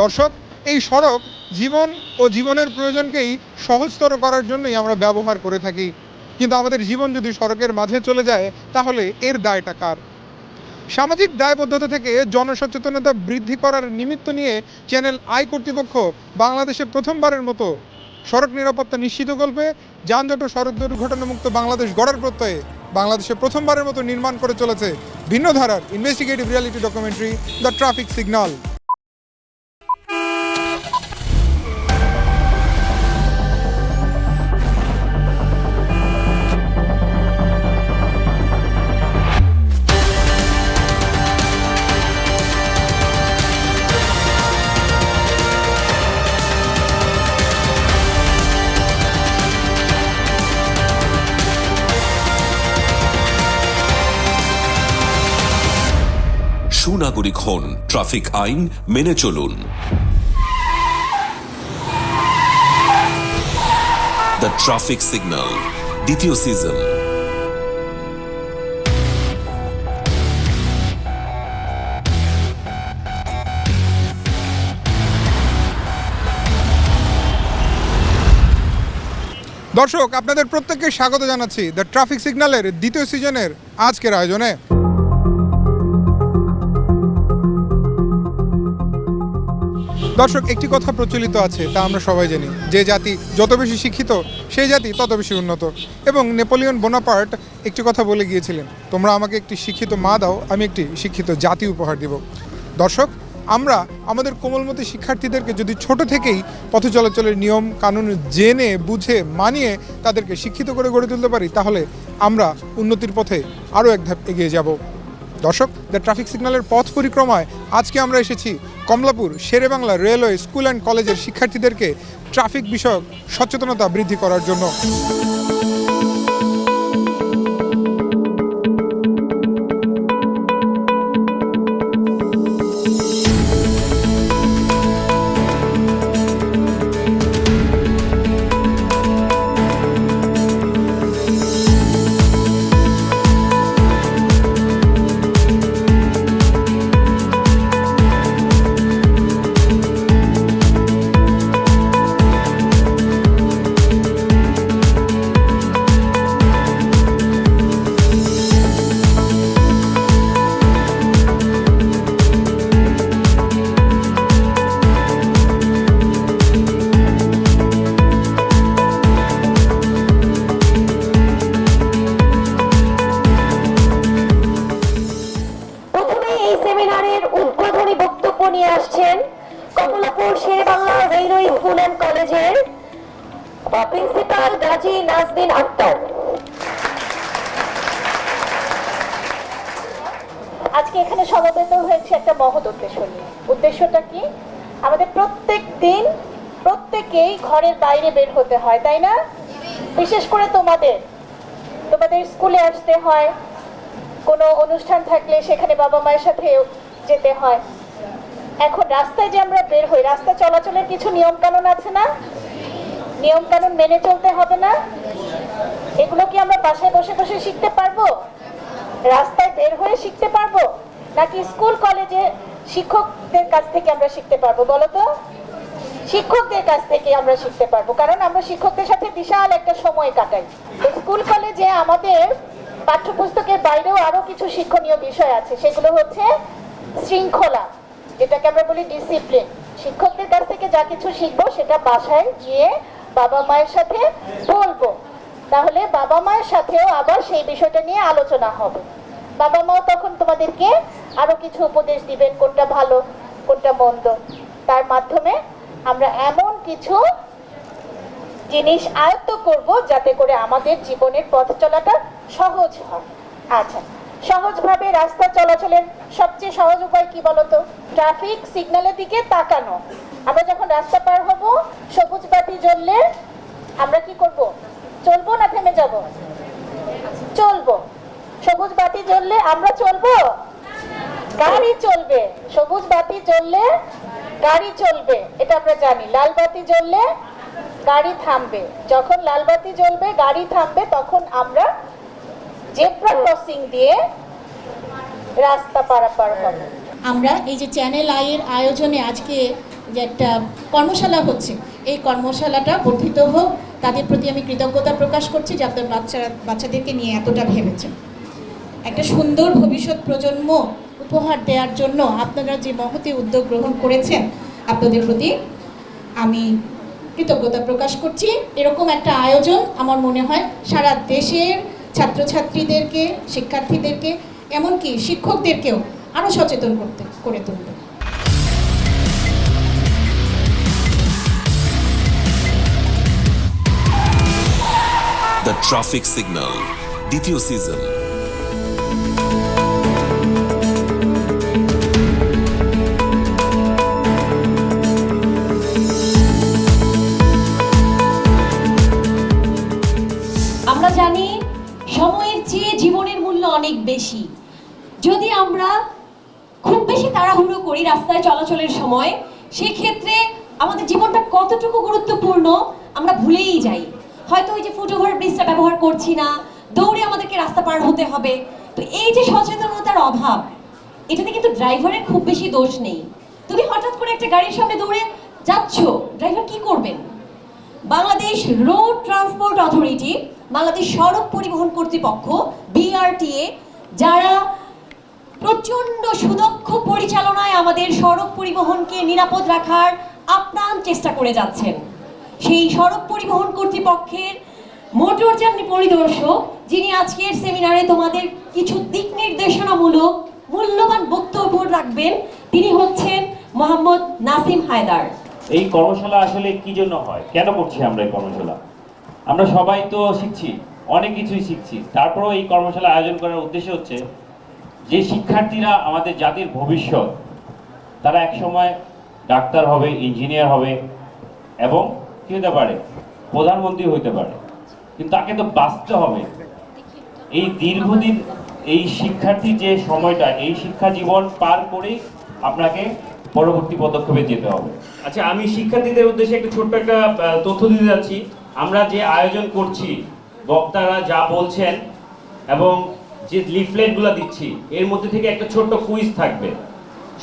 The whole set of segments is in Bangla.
দর্শক, এই সড়ক জীবন ও জীবনের প্রয়োজনকেই সহজতর করার জন্যই আমরা ব্যবহার করে থাকি। কিন্তু আমাদের জীবন যদি সড়কের মাঝে চলে যায়, তাহলে এর দায়টা কার? সামাজিক দায়বদ্ধতা থেকে জনসচেতনতা বৃদ্ধি করার নিমিত্ত নিয়ে চ্যানেল আই কর্তৃপক্ষ বাংলাদেশে প্রথমবারের মতো সড়ক নিরাপত্তা নিশ্চিত করবে যানজট ও সড়ক দুর্ঘটনামুক্ত বাংলাদেশ গড়ার প্রত্যয়ে বাংলাদেশে প্রথমবারের মতো নির্মাণ করে চলেছে ভিন্ন ধারার investigative reality documentary the traffic signal. সুনাগরিক হন, ট্রাফিক আইন মেনে চলুন। দ্য ট্রাফিক সিগন্যাল দ্বিতীয় সিজন। দর্শক, আপনাদের প্রত্যেককে স্বাগত জানাচ্ছি দ্য ট্রাফিক সিগন্যালের দ্বিতীয় সিজনের আজকের আয়োজনে। দর্শক, একটি কথা প্রচলিত আছে, তা আমরা সবাই জানি, যে জাতি যত বেশি শিক্ষিত সেই জাতি তত বেশি উন্নত। এবং নেপোলিয়ন বোনাপার্ট একটি কথা বলে গিয়েছিলেন, তোমরা আমাকে একটি শিক্ষিত মা দাও, আমি একটি শিক্ষিত জাতি উপহার দিব। দর্শক, আমরা আমাদের কোমলমতি শিক্ষার্থীদেরকে যদি ছোট থেকেই পথ চলাচলের নিয়ম কানুন জেনে বুঝে মানিয়ে তাদেরকে শিক্ষিত করে গড়ে তুলতে পারি, তাহলে আমরা উন্নতির পথে আরও এক ধাপ এগিয়ে যাব। দর্শক, দ্য ট্রাফিক সিগন্যালের পথ পরিক্রমায় আজকে আমরা এসেছি Kamalapur Sher-e-Bangla railway school and কলেজের শিক্ষার্থীদেরকে ট্রাফিক বিষয়ক সচেতনতা বৃদ্ধি করার জন্য। নিয়ে আসছেন Kamalapur Sher-e-Bangla railway school and কলেজের প্রিন্সিপাল গাজী নাজনীন আক্তার। আজকে এখানে সমবেত হয়েছে একটা মহৎ উদ্দেশ্য নিয়ে। উদ্দেশ্যটা কি? আমাদের প্রত্যেক দিন প্রত্যেকেই ঘরের বাইরে বের হতে হয়, তাই না? বিশেষ করে তোমাদের স্কুলে আসতে হয়, কোনো অনুষ্ঠান থাকলে সেখানে বাবা মায়ের সাথে যেতে হয়। এখন রাস্তায় যে আমরা বের হই, রাস্তা চলাচলের কিছু নিয়ম কানুন আছে না? নিয়ম কানুন মেনে চলতে হবে না? এগুলো কি আমরা বাসায় বসে বসে শিখতে পারবো? রাস্তায় বের হয়ে শিখতে পারবো, নাকি স্কুল কলেজে শিক্ষকদের কাছ থেকে আমরা শিখতে পারবো? বলো তো। শিক্ষকদের কাছ থেকে আমরা শিখতে পারবো, কারণ আমরা শিক্ষকদের সাথে বিশাল একটা সময় কাটাই। স্কুল কলেজে আমাদের পাঠ্যপুস্তকের বাইরেও আরো কিছু শিক্ষণীয় বিষয় আছে। সেগুলো হচ্ছে শৃঙ্খলা, যেটাকে আমরা বলি ডিসিপ্লিন। শিক্ষকদের কাছ থেকে যা কিছু শিখবো সেটা বাসায় গিয়ে বাবা মায়ের সাথে বলবো, তাহলে বাবা মায়ের সাথেও আবার সেই বিষয়টা নিয়ে আলোচনা হবে। বাবা মাও তখন তোমাদেরকে আরো কিছু উপদেশ দিবেন, কোনটা ভালো কোনটা মন্দ। তার মাধ্যমে আমরা এমন কিছু জিনিস আয়ত্ত করব যাতে করে আমাদের জীবনের পথ চলাটা সহজ হয়। আচ্ছা, সহজভাবে রাস্তা চলাচলের সবচেয়ে সহজ উপায় কি বলতো? ট্রাফিক সিগন্যালের দিকে তাকানো। আমরা যখন রাস্তা পার হব, সবুজ বাতি জ্বললে আমরা কি করব? চলবো না থেমে যাব? চলবো। সবুজ বাতি জ্বললে আমরা চলবো? গাড়ি চলবে। সবুজ বাতি জ্বললে গাড়ি চলবে, এটা আমরা জানি। লাল বাতি জ্বললে গাড়ি থামবে। যখন লাল বাতি জ্বলবে, গাড়ি থামবে, তখন আমরা জেব্রা ক্রসিং দিয়ে রাস্তা পারাপার হবে। আমরা এই যে চ্যানেল আই এর আয়োজনে আজকে যে একটা কর্মশালা হচ্ছে, এই কর্মশালাটা বর্ধিত হোক। তাদের প্রতি আমি কৃতজ্ঞতা প্রকাশ করছি যে আপনার বাচ্চাদেরকে নিয়ে এতটা ভেবেছেন। একটা সুন্দর ভবিষ্যৎ প্রজন্ম উপহার দেওয়ার জন্য আপনারা যে মহতী উদ্যোগ গ্রহণ করেছেন, আপনাদের প্রতি আমি কৃতজ্ঞতা প্রকাশ করছি। এরকম একটা আয়োজন আমার মনে হয় সারা দেশের ছাত্রছাত্রীদেরকে, শিক্ষার্থীদেরকে, এমনকি শিক্ষকদেরকেও আরও সচেতন করে তুলবে। দ্য ট্রাফিক সিগন্যাল দ্বিতীয় সিজন। আমরা জানি সময়ের চেয়ে জীবনের মূল্য অনেক বেশি। যদি আমরা খুব বেশি তাড়াহুড়ো করি রাস্তায় চলাচলের সময়, সেক্ষেত্রে আমাদের জীবনটা কতটুকু গুরুত্বপূর্ণ আমরা ভুলেই যাই। হয়তো ওই যে ফুটওভার ব্রিজটা ব্যবহার করছি না, দৌড়ে আমাদেরকে রাস্তা পার হতে হবে। তো এই যে সচেতনতার অভাব, এটাতে কিন্তু ড্রাইভারের খুব বেশি দোষ নেই। তুমি হঠাৎ করে একটা গাড়ির সামনে দৌড়ে যাচ্ছ, ড্রাইভার কি করবেন? Bangladesh road transport authority, Bangladesh সড়ক পরিবহন কর্তৃপক্ষ BRTA, যারা প্রচন্ড সুদক্ষ পরিচালনায় আমাদের সড়ক পরিবহনকে নিরাপদ রাখার আপ্রাণ চেষ্টা করে যাচ্ছেন, সেই সড়ক পরিবহন কর্তৃপক্ষের মোটরযান পরিদর্শক যিনি আজকের সেমিনারে তোমাদের কিছু দিক নির্দেশনামূলক মূল্যবান বক্তব্য রাখবেন, তিনি হচ্ছেন মোহাম্মদ নাসিম হায়দার। এই কর্মশালা আসলে কি জন্য হয়, কেন করছি আমরা এই কর্মশালা? আমরা সবাই তো শিখছি, অনেক কিছুই শিখছি। তারপরেও এই কর্মশালা আয়োজন করার উদ্দেশ্য হচ্ছে যে শিক্ষার্থীরা আমাদের জাতির ভবিষ্যৎ, তারা একসময় ডাক্তার হবে, ইঞ্জিনিয়ার হবে এবং কি হতে পারে, প্রধানমন্ত্রী হতে পারে, কিন্তু তাকে তো বাঁচতে হবে। এই দীর্ঘদিন এই শিক্ষার্থী যে সময়টা, এই শিক্ষা জীবন পার করেই আপনাকে পরবর্তী পদক্ষেপে যেতে হবে। আচ্ছা, আমি শিক্ষার্থীদের উদ্দেশ্যে একটা ছোট্ট একটা তথ্য দিতে যাচ্ছি। আমরা যে আয়োজন করছি, বক্তারা যা বলছেন এবং যে লিফলেটগুলো দিচ্ছি, এর মধ্যে থেকে একটা ছোট্ট কুইজ থাকবে।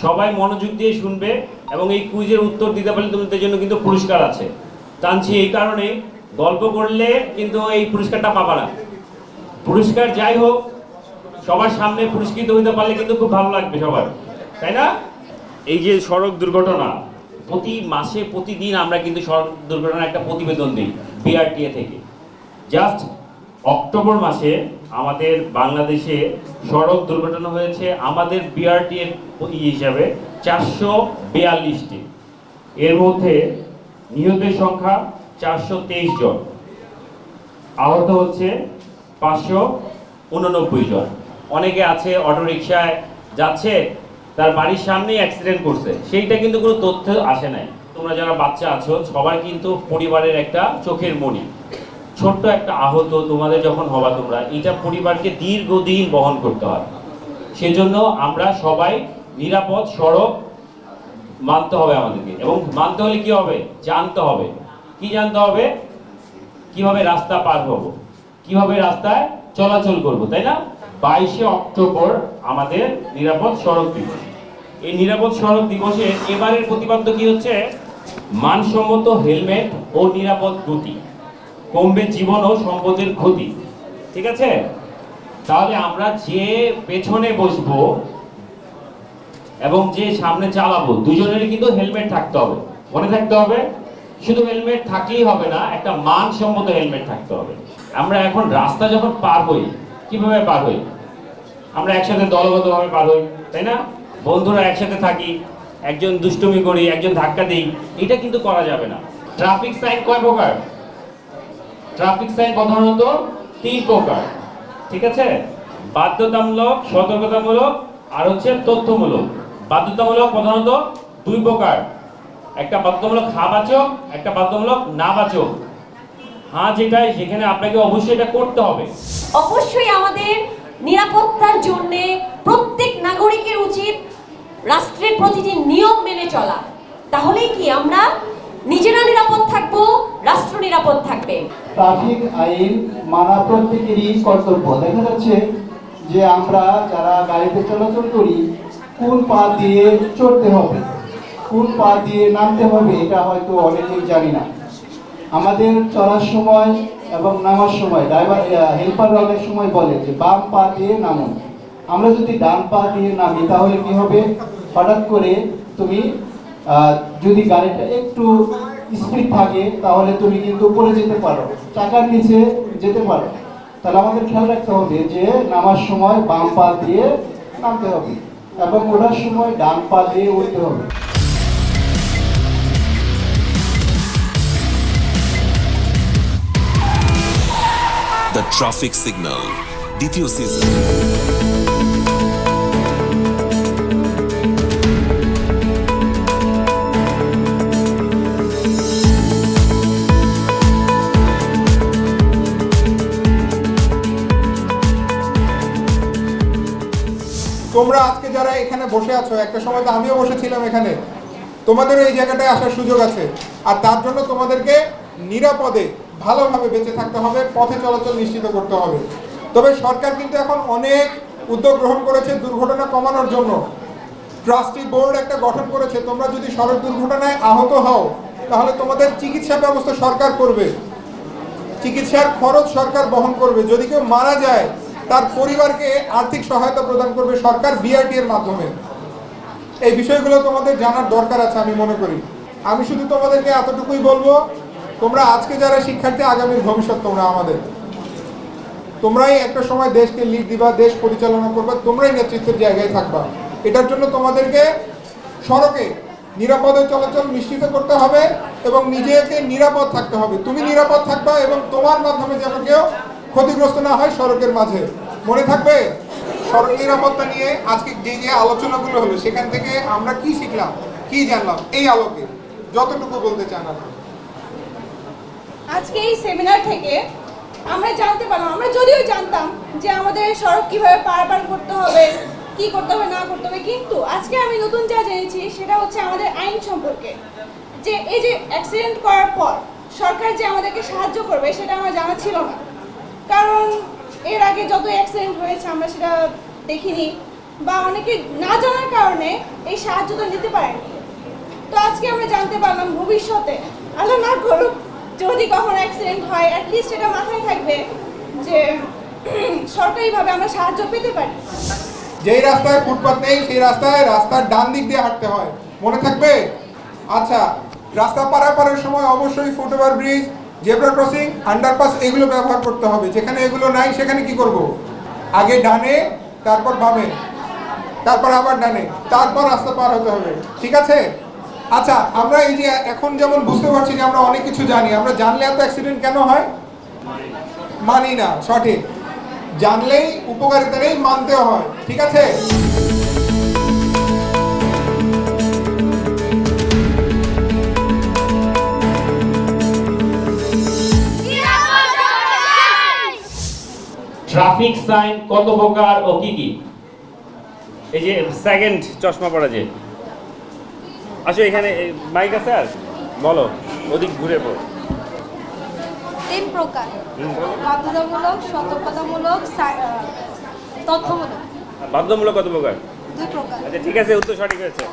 সবাই মনোযোগ দিয়ে শুনবে এবং এই কুইজের উত্তর দিতে পারলে তোমাদের জন্য কিন্তু পুরস্কার আছে। টানছি এই কারণে, গল্প করলে কিন্তু এই পুরস্কারটা পাবা না। পুরস্কার যাই হোক, সবার সামনে পুরস্কৃত হইতে পারলে কিন্তু খুব ভালো লাগবে সবার, তাই না? এই যে সড়ক দুর্ঘটনা, প্রতি মাসে প্রতিদিন আমরা কিন্তু সড়ক দুর্ঘটনার একটা প্রতিবেদন দিই BRTA থেকে। জাস্ট অক্টোবর মাসে আমাদের বাংলাদেশে সড়ক দুর্ঘটনা হয়েছে আমাদের BRTA হিসাবে 442টি। এর মধ্যে নিহতের সংখ্যা 423 জন, আহত হচ্ছে 589 জন। অনেকে আছে অটোরিকশায় যাচ্ছে, তার বাড়ির সামনেই অ্যাক্সিডেন্ট করছে, সেইটা কিন্তু কোনো তথ্য আসে নাই। তোমরা যারা বাচ্চা আছো, সবার কিন্তু পরিবারের একটা চোখের মণি। ছোট্ট একটা আহত তোমাদের যখন হবা, তোমরা এটা পরিবারকে দীর্ঘদিন বহন করতে হয়। সেজন্য আমরা সবাই নিরাপদ সড়ক মানতে হবে আমাদেরকে, এবং মানতে হলে কি হবে, জানতে হবে। কি জানতে হবে? কিভাবে রাস্তা পার হবো, কিভাবে রাস্তায় চলাচল করব, তাই না? 22শে অক্টোবর আমাদের নিরাপদ সড়ক দিবস। এই নিরাপদ সড়ক দিবসে এবারের প্রতিপাদ্য কি হচ্ছে? মানসম্মত হেলমেট ও নিরাপদ গতি, কমবে জীবন ও সম্পদের ক্ষতি। ঠিক আছে? তাহলে আমরা যে পেছনে বসবো এবং যে সামনে চালাবো, দুজনেরই কিন্তু হেলমেট থাকতে হবে, মনে থাকতে হবে। শুধু হেলমেট থাকলেই হবে না, একটা মানসম্মত হেলমেট থাকতে হবে। আমরা এখন রাস্তা যখন পার হই, কিভাবে পার হই? আমরা একসাথে দলগতভাবে পার হই, তাই না? বন্ধুরা একসাথে থাকি, একজন দুষ্টুমি করি, একজন ধাক্কা দেই, এটা কিন্তু করা যাবে না। ট্রাফিক সাইন কয় প্রকার? ট্রাফিক সাইন প্রধানত 3 প্রকার। ঠিক আছে? বাধ্যতামূলক, সতর্কতামূলক আর হচ্ছে তথ্যমূলক। বাধ্যতামূলক প্রধানত 2 প্রকার, একটা বাধ্যতামূলক হা বাচক, একটা বাধ্যতামূলক না বাচক। হ্যাঁ যেটাই, সেখানে আপনাকে অবশ্যই এটা করতে হবে। অবশ্যই আমাদের নিরাপত্তার জন্য প্রত্যেক নাগরিকের উচিত রাষ্ট্রের প্রতিটি নিয়ম মেনে চলা। তাহলেই কি আমরা নিজেরা নিরাপদ থাকবো, রাষ্ট্র নিরাপদ থাকবে। ট্রাফিক আইন মানা প্রত্যেকেরই কর্তব্য। দেখা যাচ্ছে যে আমরা যারা গাড়িতে চলাচল করি, কোন পা দিয়ে চড়তে হবে, কোন পা দিয়ে নামতে হবে এটা হয়তো অনেকেই জানি না। আমাদের চলার সময় এবং নামার সময় ড্রাইভার হেল্পাররা অনেক সময় বলে যে বাম পা দিয়ে নামুন। আমরা যদি ডান পা দিয়ে নামি তাহলে কি হবে, হঠাৎ করে তুমি যদি গাড়িটা একটু স্পিড থাকে তাহলে তুমি কিন্তু উপরে যেতে পারো, চাকার নিচে যেতে পারো। তাহলে আমাদের খেয়াল রাখতে হবে যে নামার সময় বাম পা দিয়ে নামতে হবে এবং ওঠার সময় ডান পা দিয়ে উঠতে হবে। দ্য ট্রাফিক সিগন্যাল দ্বিতীয় সিজন। তোমরা আজকে যারা এখানে বসে আছো, একটা সময় তো আমিও বসেছিলাম এখানে, তোমাদের এই জায়গাটায় আসার সুযোগ আছে। আর তার জন্য তোমাদেরকে নিরাপদে ভালোভাবে বেঁচে থাকতে হবে, পথে চলাচল নিশ্চিত করতে হবে। তবে সরকার কিন্তু এখন অনেক উদ্যোগ গ্রহণ করেছে দুর্ঘটনা কমানোর জন্য। ট্রাস্টি বোর্ড একটা গঠন করেছে। তোমরা যদি সড়ক দুর্ঘটনায় আহত হও তাহলে তোমাদের চিকিৎসা ব্যবস্থা সরকার করবে, চিকিৎসার খরচ সরকার বহন করবে। যদি কেউ মারা যায় তার পরিবারকে আর্থিক সহায়তা প্রদান করবে সরকার বিআরটি এর মাধ্যমে। এই বিষয়গুলো তোমাদের জানার দরকার আছে আমি মনে করি। আমি শুধু তোমাদেরকে এতটুকুই বলবো, তোমরা আজকে যারা শিক্ষার্থী, আগামীর ভবিষ্যৎ তোমরা আমাদের। তোমরাই একটা সময় দেশকে লিড দিবা, দেশ পরিচালনা করবা, তোমরাই নেতৃত্বের জায়গায় থাকবা। এটার জন্য তোমাদেরকে সড়কে নিরাপদে চলাচল নিশ্চিত করতে হবে এবং নিজেকে নিরাপদ থাকতে হবে। তুমি নিরাপদ থাকবা এবং তোমার মাধ্যমে যেন কেউ ক্ষতিগ্রস্ত না হয় সড়কের মাঝে। মনে থাকবে সড়ক নিরাপত্তা নিয়ে আজকে যে যে আলোচনাগুলো হলো সেখান থেকে আমরা কি শিখলাম, কি জানলাম, এই আলোকে যতটুকু বলতে চান আপনি। আজকে এই সেমিনার থেকে আমরা জানতে পারলাম, আমরা যদিও জানতাম যে আমাদের সড়ক কিভাবে পারাপার করতে হবে, কি করতে হবে না করতে হবে, কিন্তু আজকে আমি নতুন যা জেনেছি সেটা হচ্ছে আমাদের আইন সম্পর্কে। যে এই যে অ্যাক্সিডেন্ট করার পর সরকার যে আমাদেরকে সাহায্য করবে সেটা আমার জানা ছিল না, কারণ এর আগে যত অ্যাক্সিডেন্ট হয়েছে আমরা সেটা দেখিনি বা অনেকে না জানার কারণে এই সাহায্যটা নিতে পারেনি। তো আজকে আমরা জানতে পারলাম ভবিষ্যতে আল্লাহ না করুক যদি কখনো অ্যাক্সিডেন্ট হয়, অ্যাটলিস্ট এটা মাথায় থাকবে যে সরকারিভাবে আমরা সাহায্য পেতে পারি। যেই রাস্তায় ফুটপাথ নেই সেই রাস্তার ডান দিক দিয়ে হাঁটতে হয়, মনে থাকবে। আচ্ছা, রাস্তা পারাপারের সময় অবশ্যই foot over bridge, zebra crossing, underpass এগুলো ব্যবহার করতে হবে। যেখানে এগুলো নাই সেখানে কি করব, আগে ডানে, তারপর বামে, তারপর আবার ডানে, তারপর রাস্তা পার হতে হবে। ঠিক আছে? আচ্ছা, আমরা এই যে এখন যেমন বুঝতে পারছি যে আমরা অনেক কিছু জানি, আমরা জানলে এত অ্যাক্সিডেন্ট কেন হয় মানি না। সঠিক, জানলেই উপকারিতা নেই, মানতেও হয়। ঠিক আছে? ট্রাফিক সাইন কত প্রকার ও কি কি? এই যে সেকেন্ড চশমা পরা যে আসো, এখানে মাইক আছে, আর বলো, ওদিক ঘুরে পড়ো। 3 প্রকার: বলো। বাধ্যতামূলক, সতর্কতামূলক, তথ্যমূলক। বাধ্যতামূলক কত প্রকার? 2 প্রকার। আচ্ছা, ঠিক আছে, উত্তর সঠিক হয়েছে।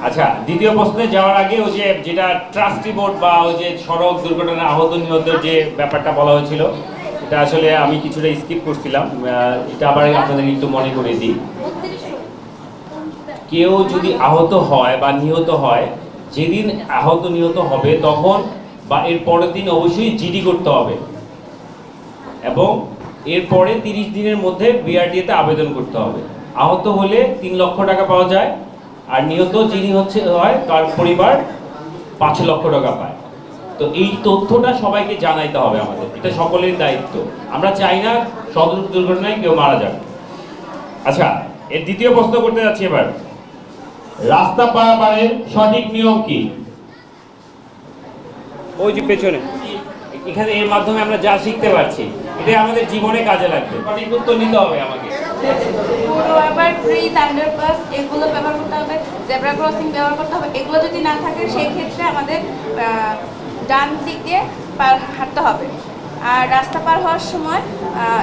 আচ্ছা, দ্বিতীয় প্রশ্নে যাওয়ার আগে ওই যে যেটা ট্রাস্টি বোর্ড বা ওই যে সড়ক দুর্ঘটনা আহত নিহতের যে ব্যাপারটা বলা হয়েছিল, এটা আসলে আমি কিছুটা স্কিপ করছিলাম, এটা আবার আপনাদের একটু মনে করে দিই। কেউ যদি আহত হয় বা নিহত হয়, যেদিন আহত নিহত হবে তখন বা এর পরের দিন অবশ্যই জিডি করতে হবে এবং এরপরে 30 দিনের মধ্যে বিআরটিএতে আবেদন করতে হবে। আহত হলে 3 লক্ষ টাকা পাওয়া যায়, আর নিহত যিনি হয় তার পরিবার 5 লক্ষ টাকা পায়। তো এই তথ্যটা সবাইকে জানাইতে হবে আমাদের, এটা সকলের দায়িত্ব। আমরা চাই না সড়ক দুর্ঘটনায় কেউ মারা যাক। আচ্ছা, এর দ্বিতীয় প্রশ্ন করতে যাচ্ছি এবার। রাস্তা পারাপারের সঠিক নিয়ম কি? ওই যে পেছনে, এখানে এর মাধ্যমে আমরা যা শিখতে পারছি এটা আমাদের জীবনে কাজে লাগবে। সঠিক উত্তর নিতে হবে আমাকে। ফুটওভার ব্রিজ, আন্ডারপাস এগুলো ব্যবহার করতে হবে, জেব্রা ক্রসিং ব্যবহার করতে হবে। এগুলো যদি না থাকে সেই ক্ষেত্রে আমাদের ডান দিক দিয়ে হাঁটতে হবে। আর রাস্তা পার হওয়ার সময়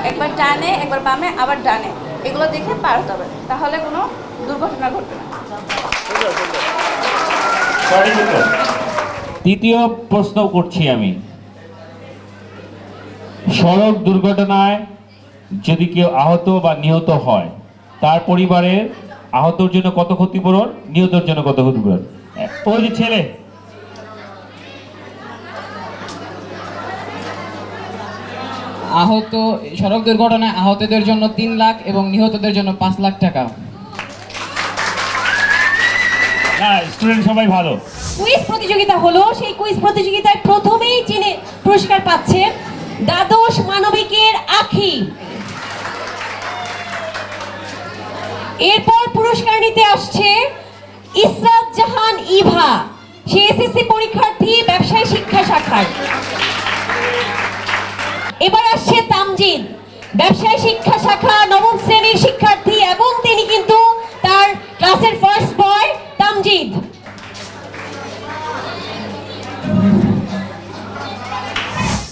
একবার ডানে, একবার বামে, আবার ডানে, এগুলো দেখে পার হতে হবে, তাহলে কোনো দুর্ঘটনা ঘটবে না। সঠিক উত্তর। দ্বিতীয় প্রশ্ন করছি আমি, সড়ক দুর্ঘটনায় যদি কেউ আহত বা নিহত হয়, তার পরিবারের আহতর জন্য কত ক্ষতিপূরণ, নিহতর জন্য কত ক্ষতিপূরণ? ওই যে ছেলে, আহত সড়ক দুর্ঘটনায় আহতদের জন্য 3 লাখ এবং নিহতদের জন্য 5 লাখ টাকা। স্টুডেন্ট সবাই ভালো। কুইজ প্রতিযোগিতা হলো, সেই কুইজ প্রতিযোগিতায় প্রথমেই যিনি পুরস্কার পাচ্ছেন দ্বাদশ মানবিকের আখি। এরপর পুরস্কার নিতে আসছে ইসরাত জাহান ইভা, সে এসএসসি পরীক্ষার্থী, ব্যবসায় শিক্ষা শাখার। এবার আসছে তামজিদ, ব্যবসায় শিক্ষা শাখা, নবম শ্রেণীর শিক্ষার্থী এবং তিনি কিন্তু তার ক্লাসের ফার্স্ট বয় তামজিদ।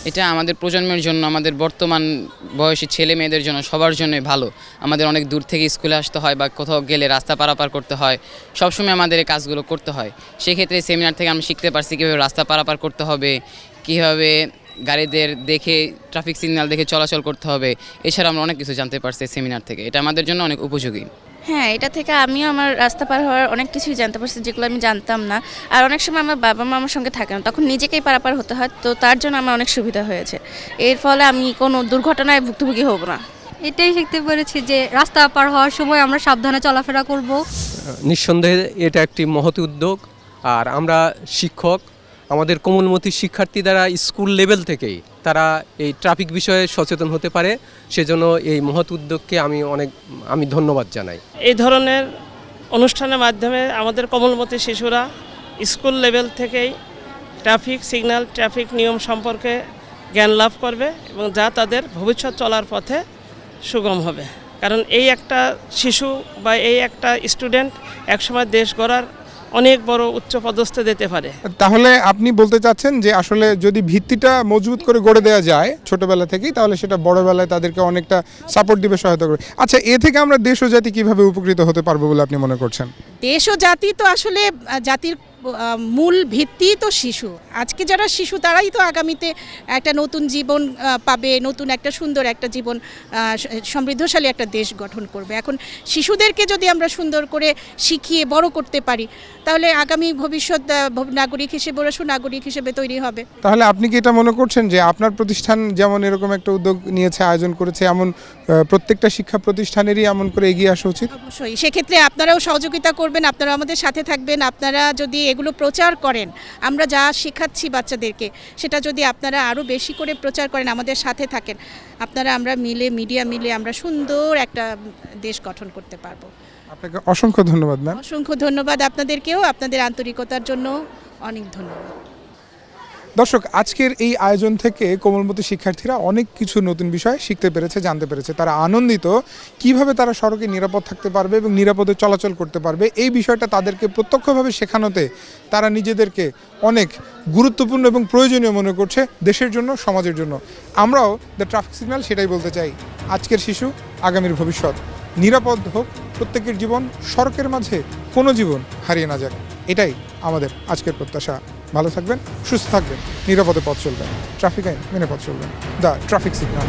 এটা আমাদের প্রজন্মের জন্য, আমাদের বর্তমান বয়সী ছেলে মেয়েদের জন্য, সবার জন্যই ভালো। আমাদের অনেক দূর থেকে স্কুলে আসতে হয় বা কোথাও গেলে রাস্তা পারাপার করতে হয়, সবসময় আমাদের এই কাজগুলো করতে হয়। সেক্ষেত্রে সেমিনার থেকে আমি শিখতে পারছি কীভাবে রাস্তা পারাপার করতে হবে, কীভাবে গাড়িদের দেখে ট্রাফিক সিগন্যাল দেখে চলাচল করতে হবে। এছাড়া আমরা অনেক কিছু জানতে পারছি সেমিনার থেকে। এটা আমাদের জন্য অনেক উপযোগী। হ্যাঁ, এটা থেকে আমিও আমার রাস্তা পার হওয়ার অনেক কিছুই জানতে পারছি, যেগুলো আমি জানতাম না। আর অনেক সময় আমার বাবা মা আমার সঙ্গে থাকে না, তখন নিজেকেই পারাপার হতে হয়, তো তার জন্য আমার অনেক সুবিধা হয়েছে। এর ফলে আমি কোনো দুর্ঘটনায় ভুক্তভোগী হব না। এটাই শিখতে পেরেছি যে রাস্তা পার হওয়ার সময় আমরা সাবধানে চলাফেরা করব। নিঃসন্দেহে এটা একটি মহৎ উদ্যোগ। আর আমরা শিক্ষক, আমাদের কোমলমতি শিক্ষার্থী দ্বারা স্কুল লেভেল থেকেই তারা এই ট্রাফিক বিষয়ে সচেতন হতে পারে, সেজন্য এই মহৎ উদ্যোগকে আমি ধন্যবাদ জানাই। এই ধরনের অনুষ্ঠানের মাধ্যমে আমাদের কোমলমতি শিশুরা স্কুল লেভেল থেকেই ট্রাফিক সিগন্যাল, ট্রাফিক নিয়ম সম্পর্কে জ্ঞান লাভ করবে এবং যা তাদের ভবিষ্যৎ চলার পথে সুগম হবে। কারণ এই একটা শিশু বা এই একটা স্টুডেন্ট একসময় দেশ গড়ার অনেক বড় উচ্চ পদস্থে যেতে পারে। তাহলে আপনি বলতে চাচ্ছেন যে আসলে যদি ভিত্তিটা মজবুত করে গড়ে দেওয়া যায় ছোটবেলা থেকেই, তাহলে সেটা বড়বেলায় তাদেরকে অনেকটা সাপোর্ট দিবে, সহায়তা করবে। আচ্ছা, এ থেকে আমরা দেশ ও জাতি কিভাবে উপকৃত হতে পারবো বলে আপনি মনে করছেন? দেশ ও জাতি তো আসলে জাতির মূল ভিত্তি তো শিশু। আজকে যারা শিশু তারাই তো আগামীতে একটা নতুন জীবন পাবে, নতুন একটা সুন্দর একটা জীবন, সমৃদ্ধশালী একটা দেশ গঠন করবে। এখন শিশুদেরকে যদি আমরা সুন্দর করে শিখিয়ে বড় করতে পারি, তাহলে আগামী ভবিষ্যৎ নাগরিক হিসেবে ওরা সুনাগরিক হিসেবে তৈরি হবে। তাহলে আপনি কি এটা মনে করছেন যে আপনার প্রতিষ্ঠান যেমন এরকম একটা উদ্যোগ নিয়েছে, আয়োজন করেছে, এমন প্রত্যেকটা শিক্ষা প্রতিষ্ঠানেরই এমন করে এগিয়ে আসা উচিত? অবশ্যই, সেক্ষেত্রে আপনারাও সহযোগিতা করবেন, আপনারা আমাদের সাথে থাকবেন। আপনারা যদি এগুলো প্রচার করেন, আমরা যা শেখাচ্ছি বাচ্চাদেরকে, সেটা যদি আপনারা আরও বেশি করে প্রচার করেন, আমাদের সাথে থাকেন, আমরা মিডিয়া মিলে আমরা সুন্দর একটা দেশ গঠন করতে পারবো। আপনাকে অসংখ্য ধন্যবাদ ম্যাম। অসংখ্য ধন্যবাদ আপনাদেরকেও, আপনাদের আন্তরিকতার জন্য অনেক ধন্যবাদ। দর্শক, আজকের এই আয়োজন থেকে কোমলমতি শিক্ষার্থীরা অনেক কিছু নতুন বিষয় শিখতে পেরেছে, জানতে পেরেছে। তারা আনন্দিত কিভাবে তারা সড়কে নিরাপদ থাকতে পারবে এবং নিরাপদে চলাচল করতে পারবে, এই বিষয়টা তাদেরকে প্রত্যক্ষভাবে শেখানোতে তারা নিজেদেরকে অনেক গুরুত্বপূর্ণ এবং প্রয়োজনীয় মনে করছে দেশের জন্য, সমাজের জন্য। আমরাও দ্য ট্রাফিক সিগন্যাল সেটাই বলতে চাই। আজকের শিশু আগামীর ভবিষ্যৎ। নিরাপদ হোক প্রত্যেকের জীবন, সড়কের মাঝে কোনো জীবন হারিয়ে না যাক, এটাই আমাদের আজকের প্রত্যাশা। ভালো থাকবেন, সুস্থ থাকবেন, নিরাপদে পথ চলবেন, ট্রাফিক আইন মেনে পথ চলবেন। The traffic signal.